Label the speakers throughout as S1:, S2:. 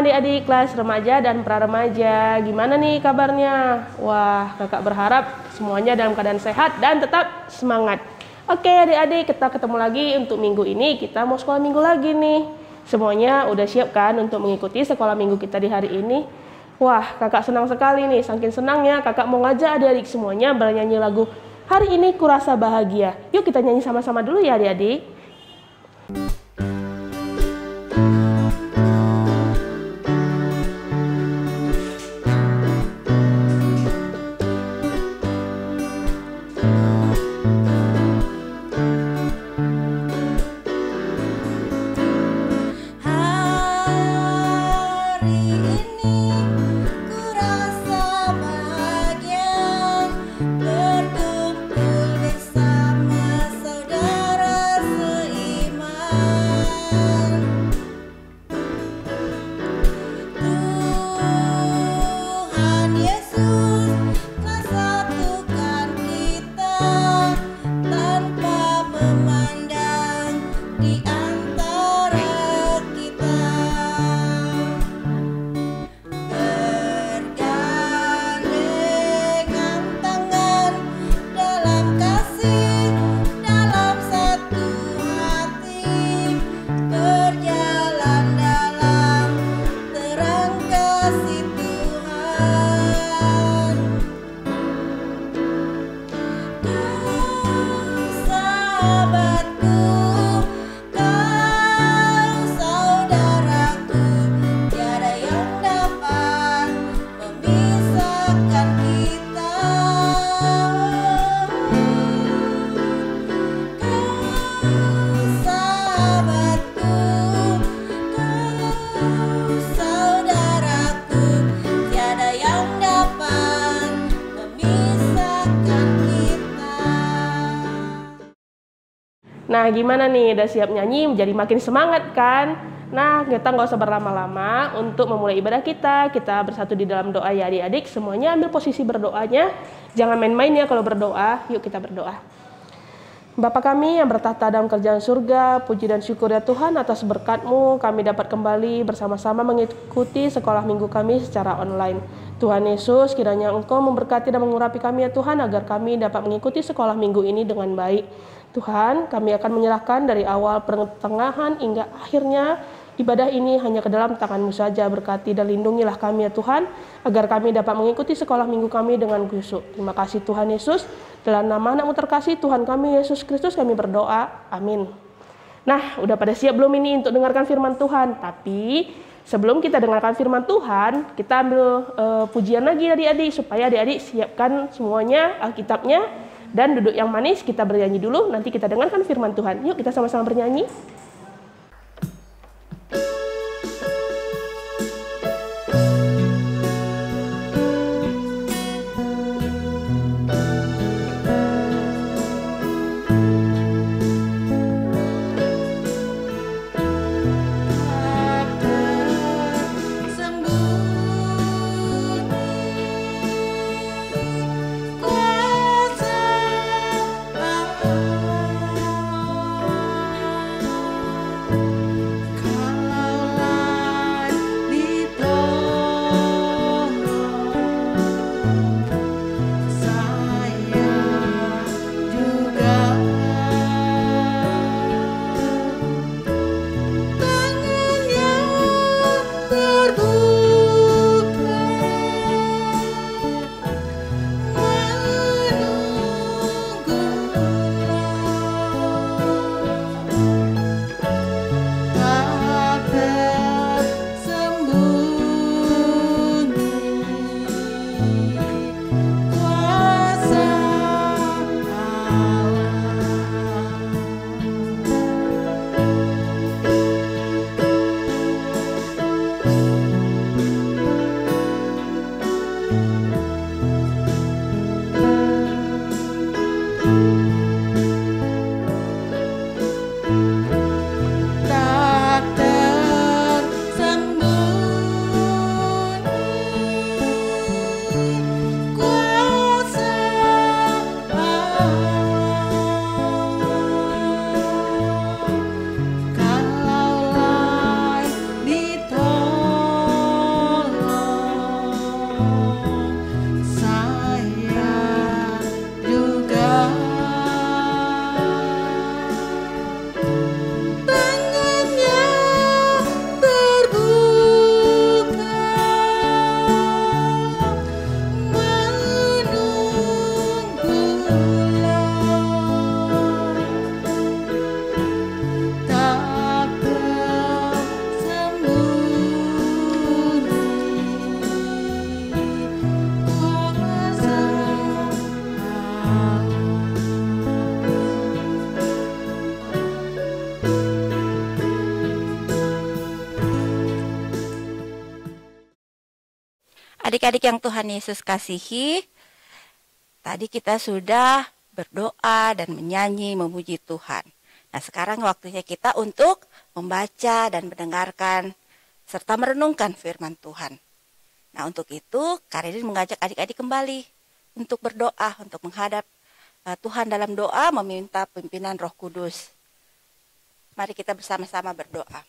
S1: adik-adik kelas remaja dan pra-remaja. Gimana nih kabarnya? Wah, kakak berharap semuanya dalam keadaan sehat dan tetap semangat. Oke adik-adik, kita ketemu lagi untuk minggu ini. Kita mau sekolah minggu lagi nih. Semuanya udah siap kan untuk mengikuti sekolah minggu kita di hari ini? Wah, kakak senang sekali nih. Saking senangnya kakak mau ngajak adik-adik semuanya bernyanyi lagu Hari Ini Kurasa Bahagia. Yuk kita nyanyi sama-sama dulu ya adik-adik. Nah, gimana nih? Udah siap nyanyi? Jadi makin semangat kan? Nah, kita nggak usah berlama-lama untuk memulai ibadah kita. Kita bersatu di dalam doa ya adik-adik. Semuanya ambil posisi berdoanya. Jangan main-main ya kalau berdoa. Yuk kita berdoa. Bapa kami yang bertahta dalam kerajaan surga, puji dan syukur ya Tuhan atas berkat-Mu. Kami dapat kembali bersama-sama mengikuti sekolah minggu kami secara online. Tuhan Yesus, kiranya Engkau memberkati dan mengurapi kami ya Tuhan, agar kami dapat mengikuti sekolah minggu ini dengan baik. Tuhan, kami akan menyerahkan dari awal pertengahan hingga akhirnya ibadah ini hanya ke dalam tangan-Mu saja. Berkati dan lindungilah kami ya Tuhan, agar kami dapat mengikuti sekolah minggu kami dengan khusyuk. Terima kasih Tuhan Yesus. Dalam nama anak-Mu terkasih, Tuhan kami Yesus Kristus, kami berdoa. Amin. Nah, udah pada siap belum ini untuk dengarkan firman Tuhan? Tapi sebelum kita dengarkan firman Tuhan, kita ambil pujian lagi adik-adik, supaya adik-adik siapkan semuanya Alkitabnya. Dan duduk yang manis, kita bernyanyi dulu, nanti kita dengarkan firman Tuhan. Yuk kita sama-sama bernyanyi.
S2: Adik-adik yang Tuhan Yesus kasihi, tadi kita sudah berdoa dan menyanyi memuji Tuhan. Nah, sekarang waktunya kita untuk membaca dan mendengarkan serta merenungkan firman Tuhan. Nah, untuk itu Karin mengajak adik-adik kembali untuk berdoa, untuk menghadap Tuhan dalam doa, meminta pimpinan Roh Kudus. Mari kita bersama-sama berdoa.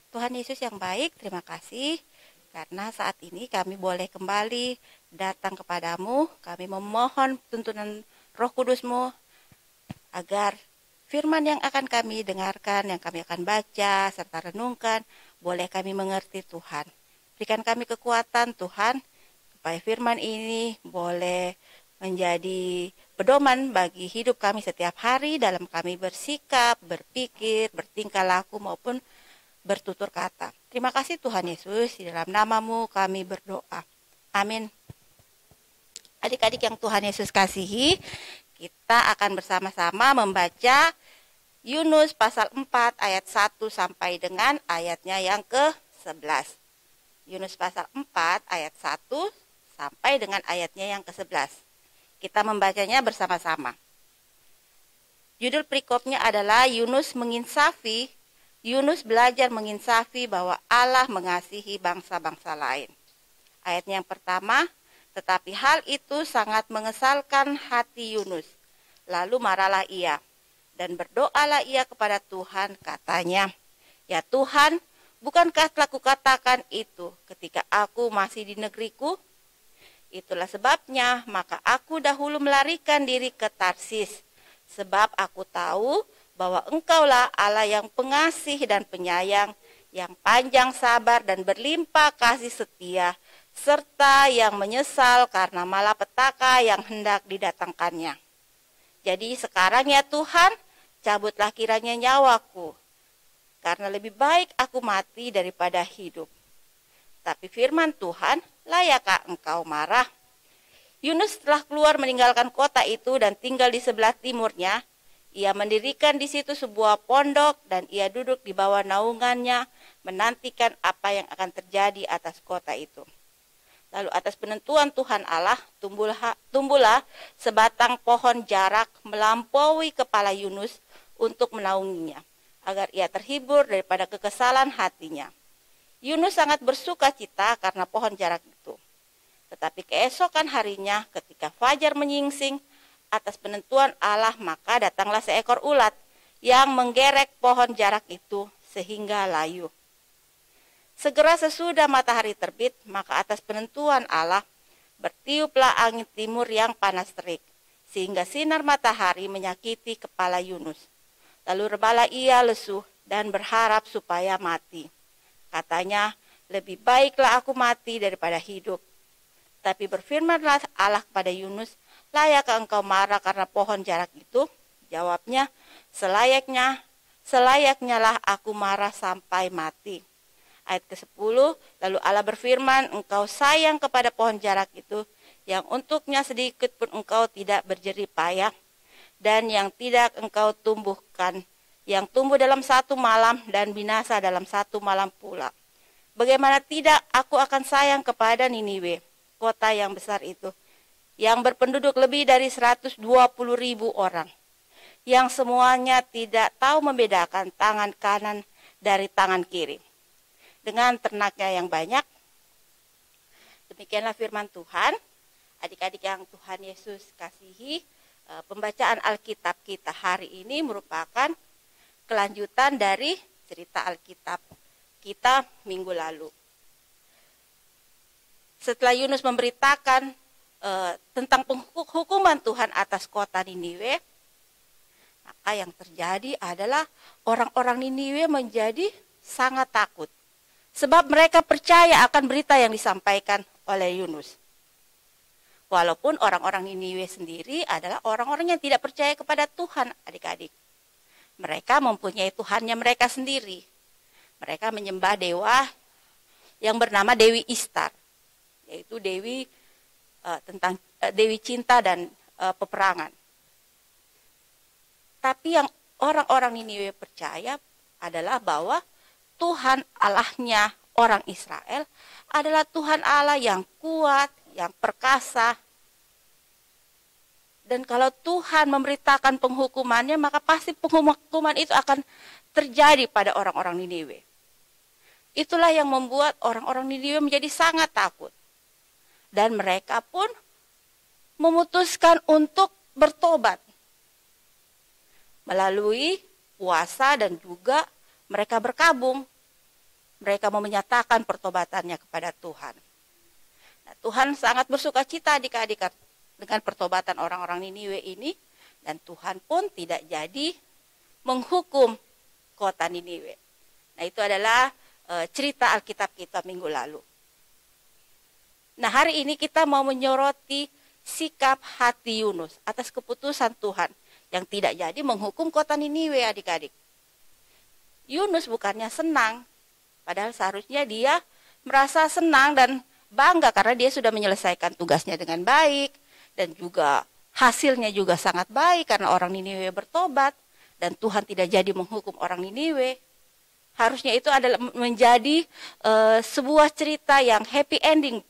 S2: Tuhan Yesus yang baik, terima kasih karena saat ini kami boleh kembali datang kepadamu. Kami memohon tuntunan Roh Kudus-Mu agar firman yang akan kami dengarkan, yang kami akan baca, serta renungkan, boleh kami mengerti Tuhan. Berikan kami kekuatan Tuhan, supaya firman ini boleh menjadi pedoman bagi hidup kami setiap hari dalam kami bersikap, berpikir, bertingkah laku maupun bertutur kata. Terima kasih Tuhan Yesus, di dalam nama-Mu kami berdoa. Amin. Adik-adik yang Tuhan Yesus kasihi, kita akan bersama-sama membaca Yunus pasal 4 ayat 1 sampai dengan ayatnya yang ke-11. Yunus pasal 4 ayat 1 sampai dengan ayatnya yang ke-11. Kita membacanya bersama-sama. Judul perikopnya adalah Yunus menginsafi. Yunus belajar menginsafi bahwa Allah mengasihi bangsa-bangsa lain. Ayatnya yang pertama, tetapi hal itu sangat mengesalkan hati Yunus. Lalu marahlah ia, dan berdoalah ia kepada Tuhan, katanya, ya Tuhan, bukankah telah kukatakan itu ketika aku masih di negeriku? Itulah sebabnya, maka aku dahulu melarikan diri ke Tarsis, sebab aku tahu bahwa Engkaulah Allah yang pengasih dan penyayang, yang panjang sabar dan berlimpah kasih setia, serta yang menyesal karena malapetaka yang hendak didatangkannya. Jadi sekarang ya Tuhan, cabutlah kiranya nyawaku, karena lebih baik aku mati daripada hidup. Tapi firman Tuhan, layakkah Engkau marah? Yunus telah keluar meninggalkan kota itu dan tinggal di sebelah timurnya. Ia mendirikan di situ sebuah pondok dan ia duduk di bawah naungannya menantikan apa yang akan terjadi atas kota itu. Lalu atas penentuan Tuhan Allah tumbuhlah sebatang pohon jarak melampaui kepala Yunus untuk menaunginya, agar ia terhibur daripada kekesalan hatinya. Yunus sangat bersuka cita karena pohon jarak itu. Tetapi keesokan harinya ketika fajar menyingsing, atas penentuan Allah maka datanglah seekor ulat yang menggerek pohon jarak itu sehingga layu. Segera sesudah matahari terbit, maka atas penentuan Allah bertiuplah angin timur yang panas terik, sehingga sinar matahari menyakiti kepala Yunus. Lalu rebalah ia lesu dan berharap supaya mati. Katanya, lebih baiklah aku mati daripada hidup. Tapi berfirmanlah Allah kepada Yunus, layakkah engkau marah karena pohon jarak itu? Jawabnya, selayaknya lah aku marah sampai mati. Ayat ke-10, lalu Allah berfirman, engkau sayang kepada pohon jarak itu, yang untuknya sedikit pun engkau tidak berjerih payah, dan yang tidak engkau tumbuhkan, yang tumbuh dalam satu malam dan binasa dalam satu malam pula. Bagaimana tidak aku akan sayang kepada Niniwe, kota yang besar itu, yang berpenduduk lebih dari 120.000 orang, yang semuanya tidak tahu membedakan tangan kanan dari tangan kiri, dengan ternaknya yang banyak. Demikianlah firman Tuhan. Adik-adik yang Tuhan Yesus kasihi, pembacaan Alkitab kita hari ini merupakan kelanjutan dari cerita Alkitab kita minggu lalu. Setelah Yunus memberitakan tentang hukuman Tuhan atas kota Niniwe, maka yang terjadi adalah orang-orang Niniwe menjadi sangat takut. Sebab mereka percaya akan berita yang disampaikan oleh Yunus. Walaupun orang-orang Niniwe sendiri adalah orang-orang yang tidak percaya kepada Tuhan, adik-adik. Mereka mempunyai Tuhannya mereka sendiri. Mereka menyembah dewa yang bernama Dewi Ishtar, yaitu dewi Dewi cinta dan peperangan. Tapi yang orang-orang Niniwe percaya adalah bahwa Tuhan Allahnya orang Israel adalah Tuhan Allah yang kuat, yang perkasa. Dan kalau Tuhan memberitakan penghukumannya, maka pasti penghukuman itu akan terjadi pada orang-orang Niniwe. Itulah yang membuat orang-orang Niniwe menjadi sangat takut. Dan mereka pun memutuskan untuk bertobat melalui puasa, dan juga mereka berkabung. Mereka mau menyatakan pertobatannya kepada Tuhan. Nah, Tuhan sangat bersuka cita adik-adik dengan pertobatan orang-orang Niniwe ini, dan Tuhan pun tidak jadi menghukum kota Niniwe. Nah, itu adalah cerita Alkitab kita minggu lalu. Nah, hari ini kita mau menyoroti sikap hati Yunus atas keputusan Tuhan yang tidak jadi menghukum kota Niniwe, adik-adik. Yunus bukannya senang, padahal seharusnya dia merasa senang dan bangga karena dia sudah menyelesaikan tugasnya dengan baik, dan juga hasilnya juga sangat baik karena orang Niniwe bertobat dan Tuhan tidak jadi menghukum orang Niniwe. Harusnya itu adalah menjadi sebuah cerita yang happy ending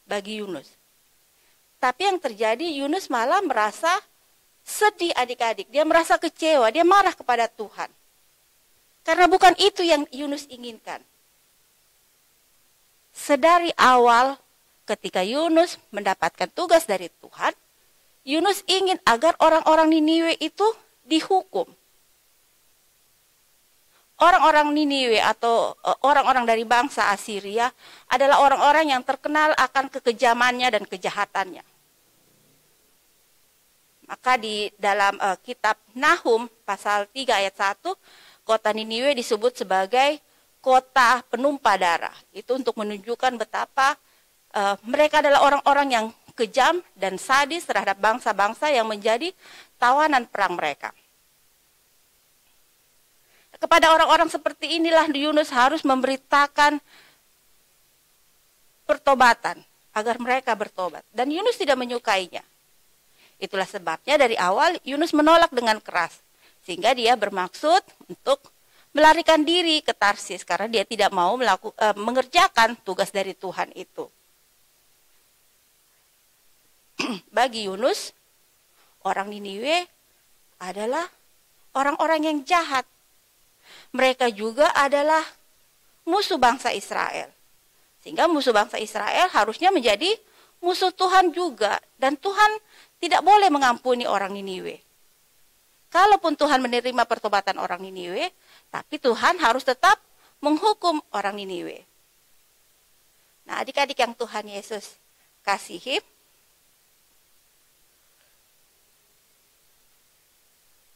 S2: bagi Yunus. Tapi yang terjadi, Yunus malah merasa sedih, adik-adik. Dia merasa kecewa, dia marah kepada Tuhan. Karena bukan itu yang Yunus inginkan. Sedari awal ketika Yunus mendapatkan tugas dari Tuhan, Yunus ingin agar orang-orang Niniwe itu dihukum. Orang-orang Niniwe atau orang-orang dari bangsa Asiria adalah orang-orang yang terkenal akan kekejamannya dan kejahatannya. Maka di dalam kitab Nahum pasal 3 ayat 1, kota Niniwe disebut sebagai kota penumpah darah. Itu untuk menunjukkan betapa mereka adalah orang-orang yang kejam dan sadis terhadap bangsa-bangsa yang menjadi tawanan perang mereka. Kepada orang-orang seperti inilah Yunus harus memberitakan pertobatan agar mereka bertobat. Dan Yunus tidak menyukainya. Itulah sebabnya dari awal Yunus menolak dengan keras. Sehingga dia bermaksud untuk melarikan diri ke Tarsis karena dia tidak mau mengerjakan tugas dari Tuhan itu. Bagi Yunus, orang Niniwe adalah orang-orang yang jahat. Mereka juga adalah musuh bangsa Israel. Sehingga musuh bangsa Israel harusnya menjadi musuh Tuhan juga. Dan Tuhan tidak boleh mengampuni orang Niniwe. Kalaupun Tuhan menerima pertobatan orang Niniwe, tapi Tuhan harus tetap menghukum orang Niniwe. Nah, adik-adik yang Tuhan Yesus kasihi,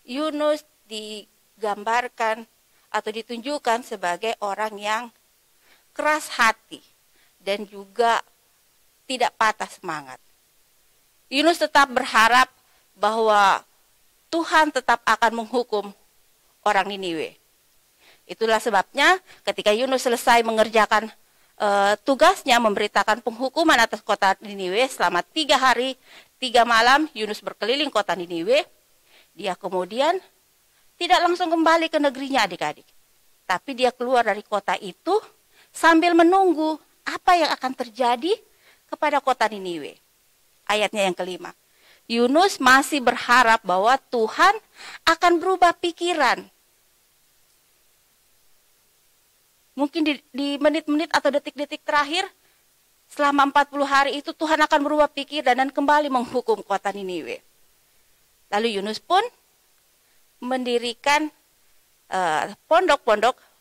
S2: Yunus digambarkan atau ditunjukkan sebagai orang yang keras hati dan juga tidak patah semangat. Yunus tetap berharap bahwa Tuhan tetap akan menghukum orang Niniwe. Itulah sebabnya ketika Yunus selesai mengerjakan tugasnya memberitakan penghukuman atas kota Niniwe selama 3 hari 3 malam, Yunus berkeliling kota Niniwe. Dia kemudian tidak langsung kembali ke negerinya, adik-adik. Tapi dia keluar dari kota itu sambil menunggu apa yang akan terjadi kepada kota Niniwe. Ayatnya yang kelima. Yunus masih berharap bahwa Tuhan akan berubah pikiran. Mungkin di menit-menit atau detik-detik terakhir, selama 40 hari itu Tuhan akan berubah pikiran dan kembali menghukum kota Niniwe. Lalu Yunus pun mendirikan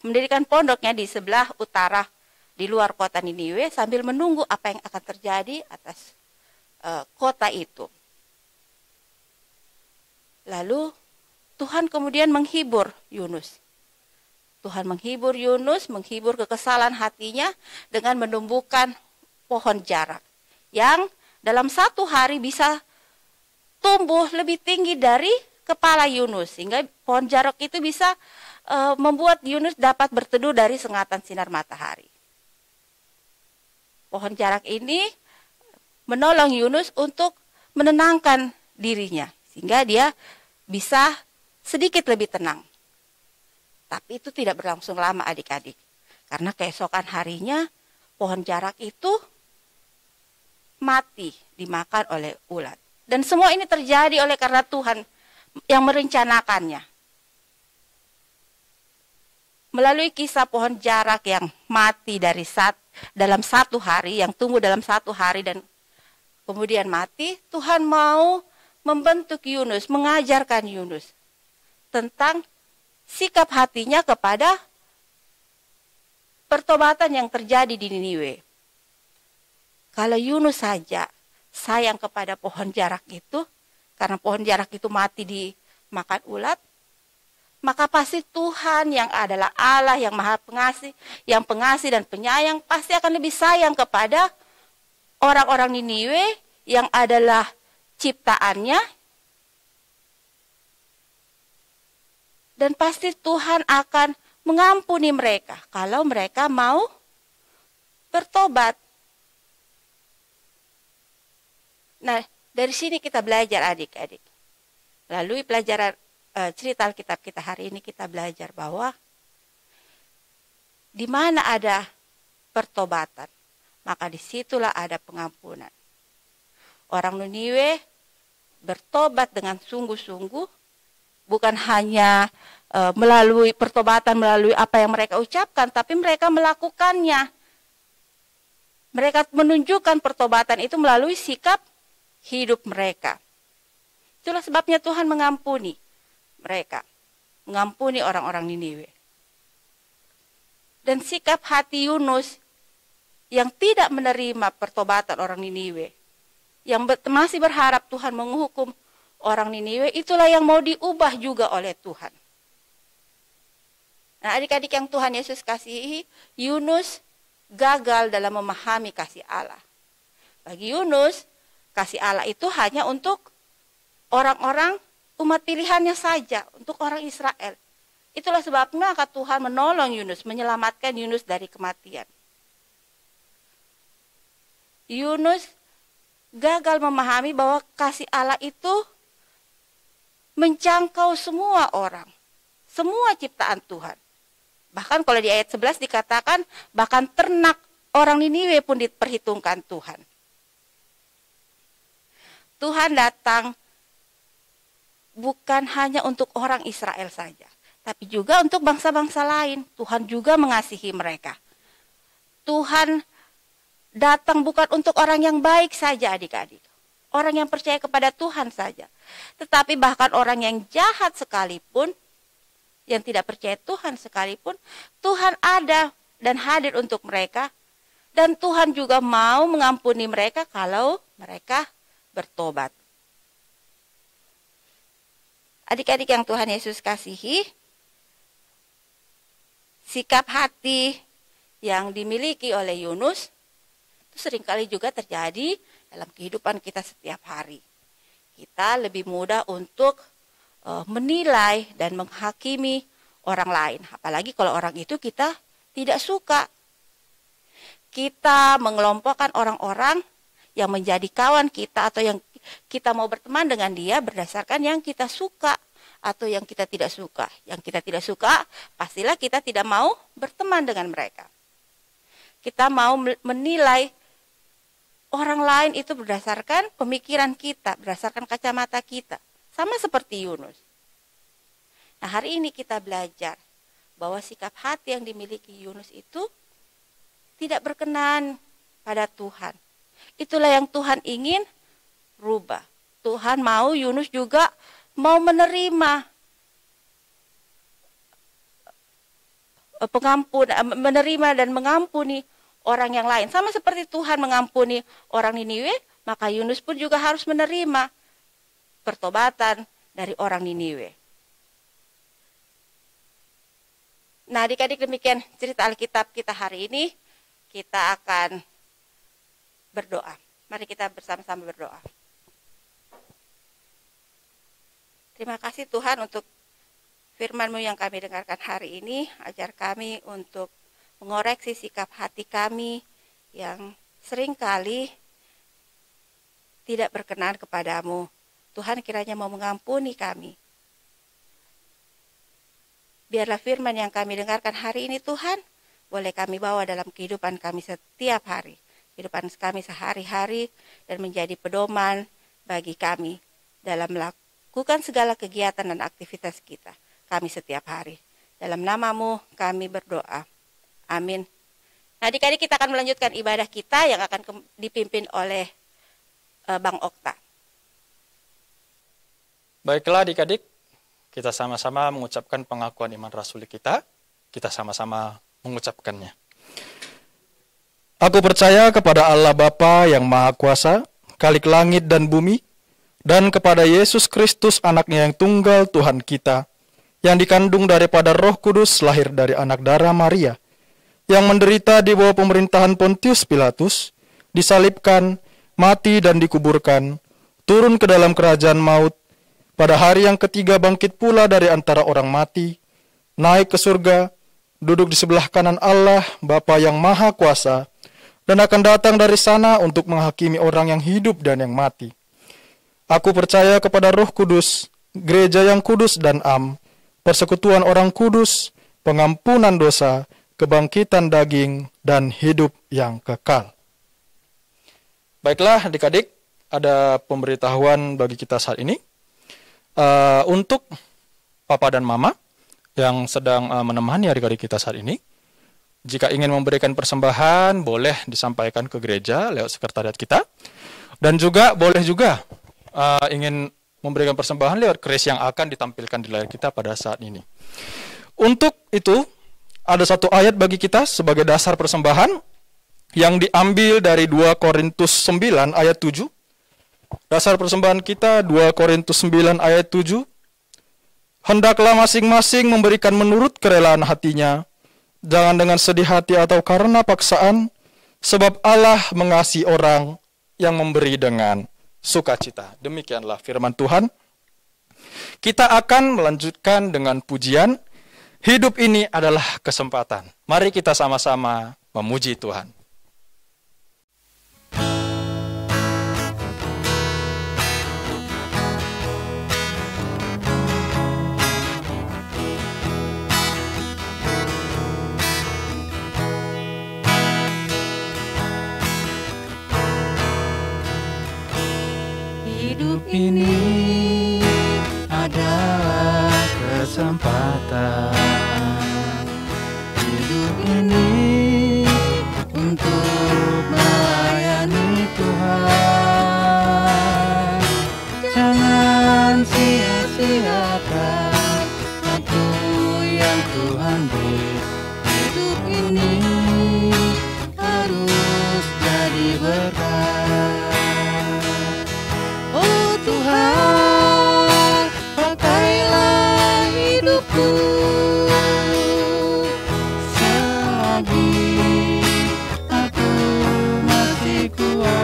S2: mendirikan pondoknya di sebelah utara di luar kota Niniwe sambil menunggu apa yang akan terjadi atas kota itu. Lalu Tuhan kemudian menghibur Yunus. Tuhan menghibur Yunus, menghibur kekesalan hatinya dengan menumbuhkan pohon jarak yang dalam 1 hari bisa tumbuh lebih tinggi dari kepala Yunus, sehingga pohon jarak itu bisa membuat Yunus dapat berteduh dari sengatan sinar matahari. Pohon jarak ini menolong Yunus untuk menenangkan dirinya, sehingga dia bisa sedikit lebih tenang. Tapi itu tidak berlangsung lama, adik-adik. Karena keesokan harinya pohon jarak itu mati dimakan oleh ulat. Dan semua ini terjadi oleh karena Tuhan yang merencanakannya. Melalui kisah pohon jarak yang mati dalam satu hari, yang tumbuh dalam satu hari dan kemudian mati, Tuhan mau membentuk Yunus, mengajarkan Yunus tentang sikap hatinya kepada pertobatan yang terjadi di Niniwe. Kalau Yunus saja sayang kepada pohon jarak itu, karena pohon jarak itu mati dimakan ulat, maka pasti Tuhan yang adalah Allah yang maha pengasih, yang pengasih dan penyayang, pasti akan lebih sayang kepada orang-orang Niniwe yang adalah ciptaannya. Dan pasti Tuhan akan mengampuni mereka kalau mereka mau bertobat. Nah, dari sini kita belajar adik-adik. Melalui pelajaran cerita Alkitab kita hari ini kita belajar bahwa di mana ada pertobatan, maka disitulah ada pengampunan. Orang Niniwe bertobat dengan sungguh-sungguh, bukan hanya melalui pertobatan, melalui apa yang mereka ucapkan, tapi mereka melakukannya. Mereka menunjukkan pertobatan itu melalui sikap hidup mereka. Itulah sebabnya Tuhan mengampuni mereka, mengampuni orang-orang Niniwe. Dan sikap hati Yunus yang tidak menerima pertobatan orang Niniwe, yang masih berharap Tuhan menghukum orang Niniwe, itulah yang mau diubah juga oleh Tuhan. Nah, adik-adik yang Tuhan Yesus kasihi, Yunus gagal dalam memahami kasih Allah. Bagi Yunus, kasih Allah itu hanya untuk orang-orang umat pilihannya saja, untuk orang Israel. Itulah sebabnya maka Tuhan menolong Yunus, menyelamatkan Yunus dari kematian. Yunus gagal memahami bahwa kasih Allah itu menjangkau semua orang, semua ciptaan Tuhan. Bahkan kalau di ayat 11 dikatakan, bahkan ternak orang Niniwe pun diperhitungkan Tuhan. Tuhan datang bukan hanya untuk orang Israel saja, tapi juga untuk bangsa-bangsa lain. Tuhan juga mengasihi mereka. Tuhan datang bukan untuk orang yang baik saja adik-adik, orang yang percaya kepada Tuhan saja, tetapi bahkan orang yang jahat sekalipun, yang tidak percaya Tuhan sekalipun, Tuhan ada dan hadir untuk mereka. Dan Tuhan juga mau mengampuni mereka kalau mereka bertobat. Adik-adik yang Tuhan Yesus kasihi, sikap hati yang dimiliki oleh Yunus itu seringkali juga terjadi dalam kehidupan kita setiap hari. Kita lebih mudah untuk menilai dan menghakimi orang lain. Apalagi kalau orang itu kita tidak suka. Kita mengelompokkan orang-orang yang menjadi kawan kita atau yang kita mau berteman dengan dia berdasarkan yang kita suka atau yang kita tidak suka. Yang kita tidak suka, pastilah kita tidak mau berteman dengan mereka. Kita mau menilai orang lain itu berdasarkan pemikiran kita, berdasarkan kacamata kita. Sama seperti Yunus. Nah, hari ini kita belajar bahwa sikap hati yang dimiliki Yunus itu tidak berkenan pada Tuhan. Itulah yang Tuhan ingin rubah. Tuhan mau Yunus juga mau menerima menerima dan mengampuni orang yang lain. Sama seperti Tuhan mengampuni orang Niniwe, maka Yunus pun juga harus menerima pertobatan dari orang Niniwe. Nah, adik-adik, demikian cerita Alkitab kita hari ini. Kita akan berdoa. Mari kita bersama-sama berdoa. Terima kasih Tuhan untuk firman-Mu yang kami dengarkan hari ini. Ajar kami untuk mengoreksi sikap hati kami yang seringkali tidak berkenan kepadamu. Tuhan kiranya mau mengampuni kami. Biarlah firman yang kami dengarkan hari ini Tuhan boleh kami bawa dalam kehidupan kami setiap hari, kehidupan kami sehari-hari, dan menjadi pedoman bagi kami dalam melakukan segala kegiatan dan aktivitas kita, kami setiap hari. Dalam nama-Mu kami berdoa. Amin. Nah, adik-adik, kita akan melanjutkan ibadah kita yang akan dipimpin oleh Bang Okta.
S3: Baiklah adik-adik, kita sama-sama mengucapkan pengakuan iman rasuli kita. Kita sama-sama mengucapkannya. Aku percaya kepada Allah Bapa yang Maha Kuasa, Khalik langit dan bumi, dan kepada Yesus Kristus anaknya yang tunggal Tuhan kita, yang dikandung daripada Roh Kudus, lahir dari anak darah Maria, yang menderita di bawah pemerintahan Pontius Pilatus, disalibkan, mati dan dikuburkan, turun ke dalam kerajaan maut, pada hari yang ketiga bangkit pula dari antara orang mati, naik ke surga, duduk di sebelah kanan Allah, Bapa yang Maha Kuasa, dan akan datang dari sana untuk menghakimi orang yang hidup dan yang mati. Aku percaya kepada Roh Kudus, gereja yang kudus dan am, persekutuan orang kudus, pengampunan dosa, kebangkitan daging, dan hidup yang kekal. Baiklah adik-adik, ada pemberitahuan bagi kita saat ini. Untuk Papa dan Mama yang sedang menemani adik-adik kita saat ini, jika ingin memberikan persembahan, boleh disampaikan ke gereja lewat sekretariat kita. Dan juga boleh juga ingin memberikan persembahan lewat keris yang akan ditampilkan di layar kita pada saat ini. Untuk itu, ada satu ayat bagi kita sebagai dasar persembahan yang diambil dari 2 Korintus 9 ayat 7. Dasar persembahan kita 2 Korintus 9 ayat 7. Hendaklah masing-masing memberikan menurut kerelaan hatinya, jangan dengan sedih hati atau karena paksaan, sebab Allah mengasihi orang yang memberi dengan sukacita. Demikianlah firman Tuhan. Kita akan melanjutkan dengan pujian, hidup ini adalah kesempatan. Mari kita sama-sama memuji Tuhan.
S4: Hidup ini adalah kesempatan. Hidup ini untuk melayani Tuhan. Jangan sia-siakan waktu yang Tuhan beri. Hidup ini harus jadi berkat. Oh Tuhan, pakailah hidupku selagi aku masih kuat.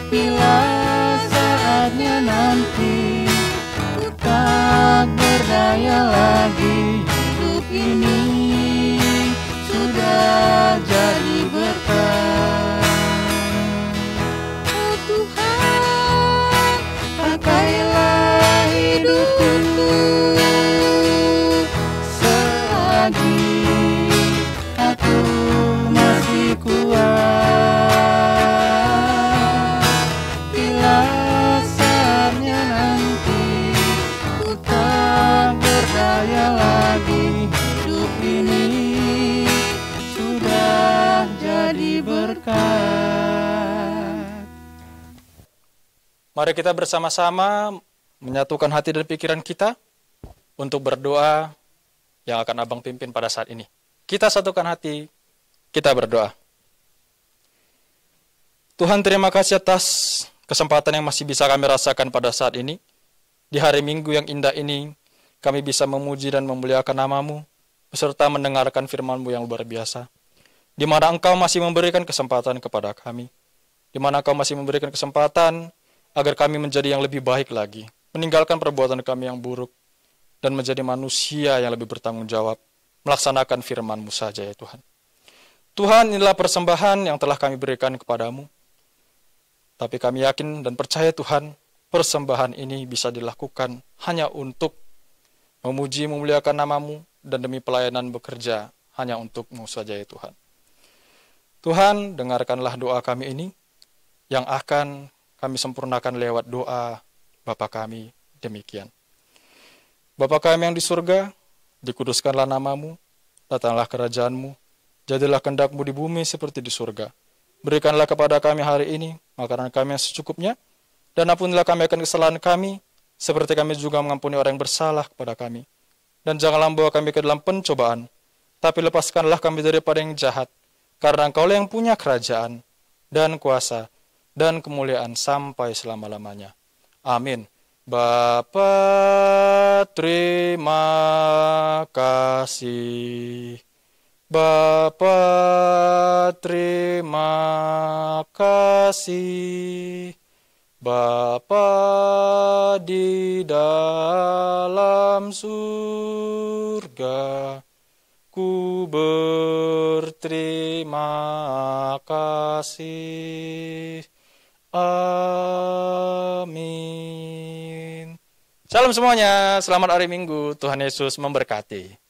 S4: Bila saatnya nanti ku tak berdaya lagi, hidup ini sudah jadi berkat. Pakailah hidupku selagi aku masih kuat. Bila saatnya nanti ku tak berdaya lagi, hidup ini sudah jadi berkat.
S3: Mari kita bersama-sama menyatukan hati dan pikiran kita untuk berdoa yang akan Abang pimpin pada saat ini. Kita satukan hati, kita berdoa. Tuhan, terima kasih atas kesempatan yang masih bisa kami rasakan pada saat ini. Di hari Minggu yang indah ini, kami bisa memuji dan memuliakan nama-Mu, beserta mendengarkan firman-Mu yang luar biasa. Di mana Engkau masih memberikan kesempatan kepada kami. Di mana Engkau masih memberikan kesempatan agar kami menjadi yang lebih baik lagi, meninggalkan perbuatan kami yang buruk, dan menjadi manusia yang lebih bertanggung jawab, melaksanakan firman-Mu saja ya Tuhan. Tuhan, inilah persembahan yang telah kami berikan kepadamu. Tapi kami yakin dan percaya Tuhan, persembahan ini bisa dilakukan hanya untuk memuji, memuliakan nama-Mu, dan demi pelayanan bekerja hanya untuk-Mu saja ya Tuhan. Tuhan, dengarkanlah doa kami ini yang akan kami sempurnakan lewat doa Bapa kami demikian. Bapa kami yang di surga, dikuduskanlah nama-Mu, datanglah kerajaan-Mu, jadilah kehendak-Mu di bumi seperti di surga. Berikanlah kepada kami hari ini makanan kami yang secukupnya, dan ampunilah kami akan kesalahan kami, seperti kami juga mengampuni orang yang bersalah kepada kami. Dan janganlah membawa kami ke dalam pencobaan, tapi lepaskanlah kami daripada yang jahat, karena Engkau-Lah yang punya kerajaan, dan kuasa, dan kemuliaan sampai selama-lamanya. Amin. Bapa, terima kasih. Bapa, terima kasih. Bapa di dalam surga, ku berterima kasih. Amin. Salam semuanya, selamat hari Minggu. Tuhan Yesus memberkati.